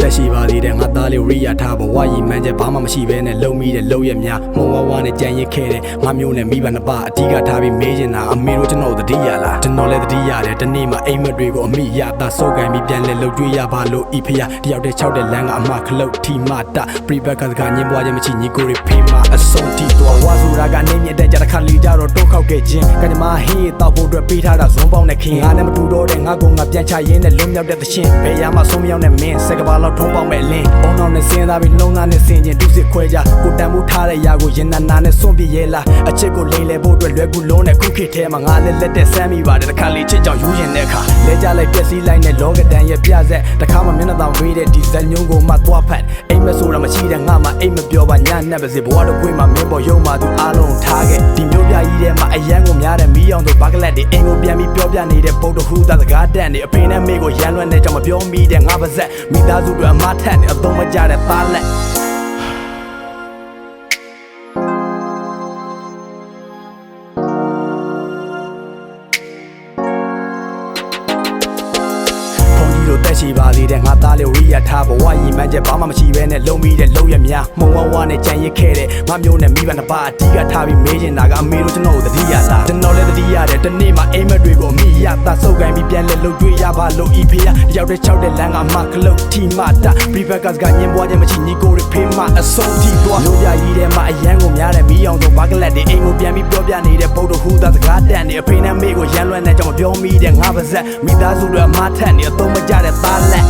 တက်ရှိပါသေးတယ်ငါသားလေးရိယာထားဘဝရည်မှန်းချက်ဘာမှမရှိဘဲနဲ့လုံမိတဲ့လုံရများမုံဝါးဝါနဲ့ကြံရစ်ခဲ့တဲ့ငါမျိုးနဲ့မိဘနှစ်ပါးအဓိကထားပြီးမေးချင်တာအမေတို့ကျွန်တော်သတိရလားကျွန်တော်လည်းသတိရတယ်တနေ့မှအိမ်မက်တွေကိုအမိရတာစောကန်ပြီးပြန်လဲလှုပ်ကြွေးရပါလို့ဤဖျားတယောက်တည်း6တဲ့လမ်းကအမခလုတ်ထီမတာပရိဘက်ကစကားညင်ပွားခြင်းမရှိညီကိုတွေဖေးမအဆုံးထိတော့ဝါဆိုတာကနေမြင့်တဲ့ကြတစ်ခါလီကြတော့တိုးခောက်ခဲ့ခြင်းကကြမဟေးတောက်ဖို့အတွက်ပေးထားတာဇွန်ပေါင်းနဲ့ခင်ငါနဲ့မတူတော့တဲ့ငါကငါပြန်ချရင်းနဲ့လွတ်မြောက်တဲ့သရှင်ဘယ်ရမှဆုံးမြောက်နဲ့မင်းစက်ကဘာလောက်ထုံးပေါက်မဲ့လင်းဘုံတော်နဲ့စင်းသားပြီးလုံးသားနဲ့စင်ချင်းဒုစစ်ခွဲကြကိုတန်မှုထားတဲ့ຢာကိုရင်နာနာနဲ့စွန့်ပြရဲလားအချစ်ကိုလိမ့်လေဖို့အတွက်လွယ်ကူလုံးနဲ့ခုခေတ်ထဲမှာငါလည်းလက်တဲ့ဆမ်းမိပါတယ်တစ်ခါလေးချစ်ကြောင်ယူရင်တဲ့အခါလဲကြလိုက်ပြက်စီးလိုက်နဲ့လောကဒဏ်ရဲ့ပြဆက်တစ်ခါမှမျက်နှာတောင်ဝေးတဲ့ဒီဇက်ညုံကိုမှသွားဖတ်အိမ်မဆိုတာမရှိတဲ့ငါမှအိမ်မပြောပါညနဲ့ပါစေဘဝတော့ကိုယ်မှမင်းပေါ်ရုံမှသူအားလုံးထားခဲ့ဒီမျိုးပြကြီးထဲမှာအရန်ကိုများတဲ့မီးအောင်တို့ဘာကလက်တွေအင်ကိုပြန်ပြီးပြောပြနေတဲ့ပုတ်တဟူသားစကားတန်တွေအဖေနဲ့မေကိုရန်လွှမ်းတဲ့ကြောင့်မပြောမိတဲ့ငါပါဇက်မိသားစုတွေအမထက်နဲ့အသုံးမကျတဲ့သားလက်တက်ရှိပါသေးတယ်ငါသားလေးရိယာထားဘဝရည်မှန်းချက်ဘာမှမရှိဘဲနဲ့လုံမိတဲ့လုံရများမုံဝါးဝါနဲ့ကြံရစ်ခဲ့တဲ့ငါမျိုးနဲ့မိဘနှစ်ပါးအဓိကထားပြီးမေးချင်တာကအမေတို့ကျွန်တော်ကိုသတိရတာကျွန်တော်လည်းသတိရတယ်တနေ့မှအိမ်မက်တွေကိုအမိရတာစုပ်ကိုင်းပြီးပြန်လဲလှုပ်ကြွေးရပါလို့ဤဖေးတယောက်တည်း6တဲ့လမ်းကမှခလုတ်ထီမတာပရိဘက်ကစကားညင်ပွားခြင်းမရှိညီကိုတွေဖေးမအဆုံးထိသွားမျိုးပြကြီးထဲမှာအရန်ကိုများတဲ့မီးအောင်တို့ဘာကလက်တွေအိမ်ကိုပြန်ပြီးပြောပြနေတဲ့ပုတ်တဟူသားစကားတန်တွေအဖေနဲ့မေကိုရန်လွှမ်းတဲ့ကြောင့်မပြောမိတဲ့ငါပါဇက်မိသားစုတွေအမထက်နဲ့အသုံးမကျတဲ့သားလက်